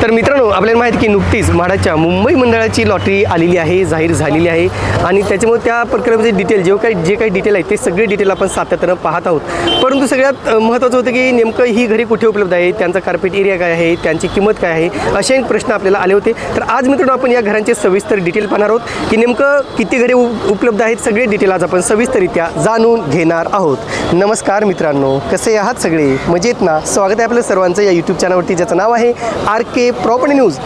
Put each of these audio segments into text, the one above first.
तर मित्रांनो, आपल्याला माहिती की नुकतीच म्हाडाच्या मुंबई मंडळाची लॉटरी आलेली आहे, जाहीर झालेली आहे आणि त्याच्यामुळे त्या प्रकरणाचे डिटेल जे काही डिटेल आहेत ते सगळे डिटेल आपण सातत्यानं पाहत आहोत. परंतु सगळ्यात महत्त्वाचं होतं की नेमकं ही घरे कुठे उपलब्ध आहे, त्यांचा कार्पेट एरिया काय आहे, त्यांची किंमत काय आहे, असे प्रश्न आपल्याला आले होते. तर आज मित्रांनो आपण या घरांचे सविस्तर डिटेल पाहणार आहोत की नेमकं किती घरे उपलब्ध आहेत. सगळे डिटेल आज आपण सविस्तररित्या जाणून घेणार आहोत. नमस्कार मित्रांनो, कसे आहात सगळे? मजेत ना? स्वागत आहे आपल्या सर्वांचं या यूट्यूब चॅनलवरती, ज्याचं नाव आहे RK प्रॉपर्टी न्यूज.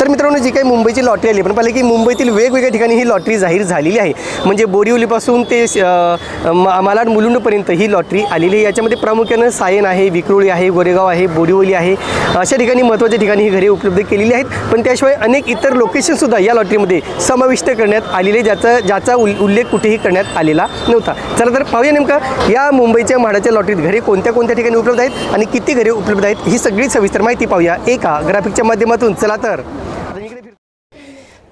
तर मित्रांनो, जी काही मुंबईची लॉटरी आली, आपण पाहिलं की मुंबईतील वेगवेगळ्या ठिकाणी ही लॉटरी जाहीर झालेली आहे. म्हणजे बोरिवलीपासून ते मालाड मुलुंडपर्यंत ही लॉटरी आलेली आहे. याच्यामध्ये प्रामुख्यानं सायन आहे, विक्रोळी आहे, गोरेगाव आहे, बोरिवली आहे, अशा ठिकाणी महत्त्वाच्या ठिकाणी ही घरे उपलब्ध केलेली आहेत. पण त्याशिवाय अनेक इतर लोकेशनसुद्धा या लॉटरीमध्ये समाविष्ट करण्यात आलेले, ज्याचा उल्लेख कुठेही करण्यात आलेला नव्हता. चला तर पाहूया नेमका या मुंबईच्या म्हाडाच्या लॉटरीत घरे कोणत्या ठिकाणी उपलब्ध आहेत आणि किती घरे उपलब्ध आहेत, ही सगळी सविस्तर माहिती पाहूया एका ग्राफिकच्या माध्यमातून. चला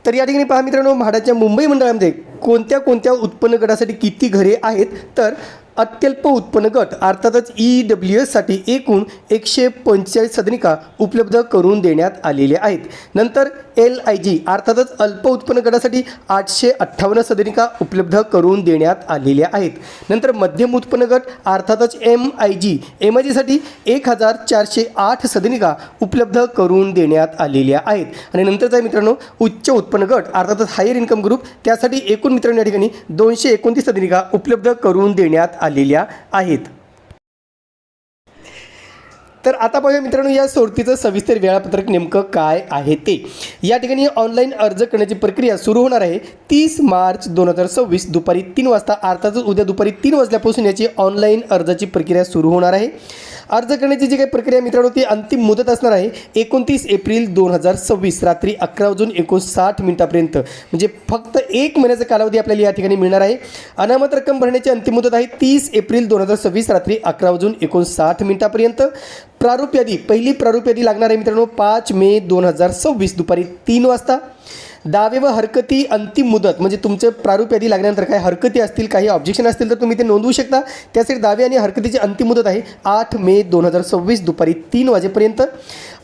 तर या ठिकाणी पहा मित्रांनो, म्हाडाच्या मुंबई मंडळामध्ये कोणत्या उत्पन्न गटासाठी किती घरे आहेत. तर अत्यल्प उत्पन्न गट अर्थातच EWS साठी एकूण 145 सदनिका उपलब्ध करून देण्यात आलेले आहेत. नंतर LIG अर्थातच अल्प उत्पन्न गटासाठी 858 सदनिका उपलब्ध करून देण्यात आलेल्या आहेत. नंतर मध्यम उत्पन्न गट अर्थातच MIG साठी 1408 सदनिका उपलब्ध करून देण्यात आलेल्या आहेत. आणि नंतरचा आहे मित्रांनो उच्च उत्पन्न गट अर्थातच हायर इन्कम ग्रुप, त्यासाठी एकूण मित्रांनो या ठिकाणी 229 सदनिका उपलब्ध करून देण्यात आलेल्या आहेत. तर आता पाहूया मित्रांनो या सोडतीचं सविस्तर वेळापत्रक नेमकं काय आहे ते. या ठिकाणी ऑनलाईन अर्ज करण्याची प्रक्रिया सुरू होणार आहे 30 मार्च 2026 दुपारी 3 वाजता. अर्थातच उद्या दुपारी 3 वाजल्यापासून याची ऑनलाईन अर्जाची प्रक्रिया सुरू होणार आहे. अर्ज करण्याची जी काही प्रक्रिया मित्रांनो ती अंतिम मुदत असणार आहे 29 एप्रिल 2026 रात्री 11:59 म्हणजे फक्त 1 महिन्याचा कालावधी आपल्याला या ठिकाणी मिळणार आहे. अनामत रक्कम भरण्याची अंतिम मुदत आहे 30 एप्रिल 2026 रात्री 11:59 प्रारूप यादी, पहिली प्रारूप यादी लागणार आहे मित्रांनो 5 मे 2026 दुपारी 3 वाजता. दावे व हरकती अंतिम मुदत, म्हणजे तुमचं प्रारूप यादी लागल्यानंतर काही हरकती असतील, काही ऑब्जेक्शन असतील तर तुम्ही ते नोंदवू शकता. त्यासाठी दावे आणि हरकतीची अंतिम मुदत आहे 8 मे 2026 दुपारी 3 वाजेपर्यंत.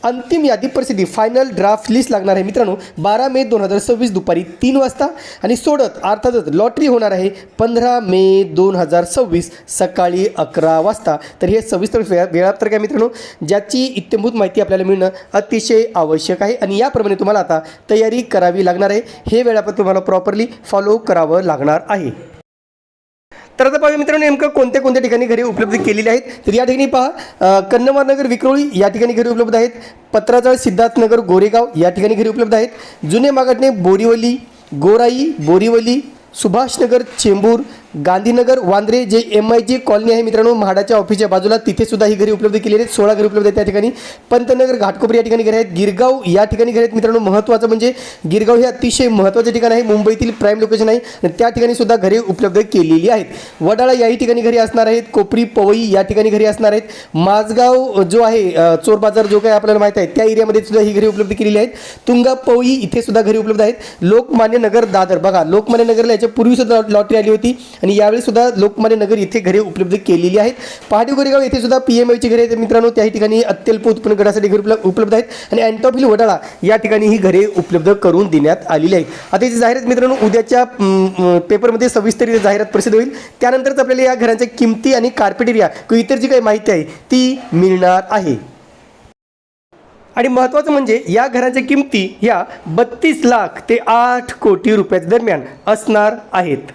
अंतिम यादी प्रसिद्धी फायनल ड्राफ्ट लिस्ट लागणार आहे मित्रांनो 12 मे 2026 दुपारी 3 वाजता. आणि सोडत अर्थातच लॉटरी होणार आहे 15 मे 2026 सकाळी 11 वाजता. तर हे सविस्तर वेळापत्रक आहे मित्रांनो, ज्याची इत्थंभूत माहिती आपल्याला मिळणं अतिशय आवश्यक आहे आणि याप्रमाणे तुम्हाला आता तयारी करावी लागणार आहे. हे वेळापत्रक तुम्हाला प्रॉपरली फॉलो करावं लागणार आहे. तर आता पाहूया मित्रांनो नेमकं कोणत्या ठिकाणी घरे उपलब्ध केलेली आहेत. तर या ठिकाणी पहा कन्नवारनगर विक्रोळी या ठिकाणी घरे उपलब्ध आहेत. पत्राचाळ सिद्धार्थनगर गोरेगाव या ठिकाणी घरे उपलब्ध आहेत. जुने मागाटणे बोरिवली, गोराई बोरिवली, सुभाषनगर चेंबूर, गांधीनगर वांद्रे जे MIG कॉलनी आहे मित्रांनो म्हाडाच्या ऑफिसच्या बाजूला, तिथे सुद्धा ही घरे उपलब्ध केलेली आहेत. 16 घरे उपलब्ध आहेत त्या ठिकाणी. पंतनगर घाटकोपर या ठिकाणी घरे आहेत. गिरगाव या ठिकाणी घरे आहेत मित्रांनो. महत्त्वाचं म्हणजे गिरगाव हे अतिशय महत्त्वाचे ठिकाण आहे, मुंबईतील प्राईम लोकेशन आहे, त्या ठिकाणी सुद्धा घरे उपलब्ध केलेली आहेत. वडाळा याही ठिकाणी घरे असणार आहेत. कोपरी पवई या ठिकाणी घरे असणार आहेत. माझगाव जो आहे चोर बाजार जो काही आपल्याला माहीत आहे त्या एरियामध्ये सुद्धा ही घरे उपलब्ध केलेली आहेत. तुंगा पवई इथे सुद्धा घरे उपलब्ध आहेत. लोकमान्य नगर दादर, बघा लोकमान्य नगरला याच्या पूर्वी सुद्धा लॉटरी आली होती आणि यावेळी सुद्धा लोकमान्य नगर इथे घरे उपलब्ध केलेली आहेत. पहाडी गोरेगाव येथे सुद्धा PMIची घरे आहेत मित्रांनो, त्या ठिकाणी अत्यल्प उत्पन्न गटासाठी घरे उपलब्ध आहेत. आणि अँटॉप हिल वडाळा या ठिकाणी ही घरे उपलब्ध करून देण्यात आलेली आहेत. आता याची जाहिरात मित्रांनो उद्याच्या पेपरमध्ये सविस्तर जाहिरात प्रसिद्ध होईल. त्यानंतरच आपल्याला या घरांच्या किमती आणि कार्पेट एरिया किंवा इतर जी काही माहिती आहे ती मिळणार आहे. आणि महत्त्वाचं म्हणजे या घरांच्या किमती ह्या 32 लाख ते 8 कोटी रुपयाच्या दरम्यान असणार आहेत.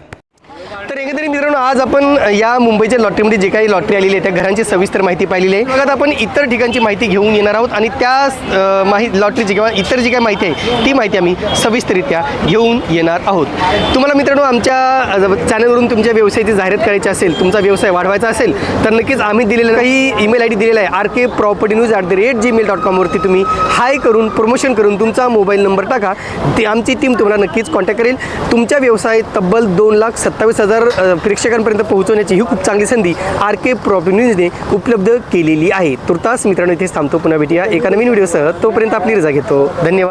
तर एकंदरीत मित्रांनो आज आपण या मुंबईच्या लॉटरीमध्ये जे काही लॉटरी आलेली आहे त्या घरांची सविस्तर माहिती पाहिलेली आहे. बघा आपण इतर ठिकाणची माहिती घेऊन येणार आहोत आणि त्या लॉटरीची किंवा इतर जी काही माहिती आहे ती माहिती आम्ही सविस्तररित्या घेऊन येणार आहोत. तुम्हाला मित्रांनो आमच्या चॅनलवरून तुमच्या व्यवसायाची जाहिरात करायची असेल, तुमचा व्यवसाय वाढवायचा असेल तर नक्कीच आम्ही दिलेला काही ईमेल ID दिलेला आहे rkpropertynews@gmail.com वरती तुम्ही हाय करून प्रमोशन करून तुमचा मोबाईल नंबर टाका. ती आमची टीम तुम्हाला नक्कीच कॉन्टॅक्ट करेल. तुमच्या व्यवसाय तब्बल 2,27,000 प्रेक्षकांपर्यंत पोहोचवण्याची ही खूप चांगली संधी RK प्रॉपर्टी न्यूजने उपलब्ध केलेली आहे. तुर्तास मित्रांनो इथेच थांबतो. पुन्हा भेटूया एका नवीन व्हिडिओसह. तोपर्यंत आपली रजा घेतो. धन्यवाद.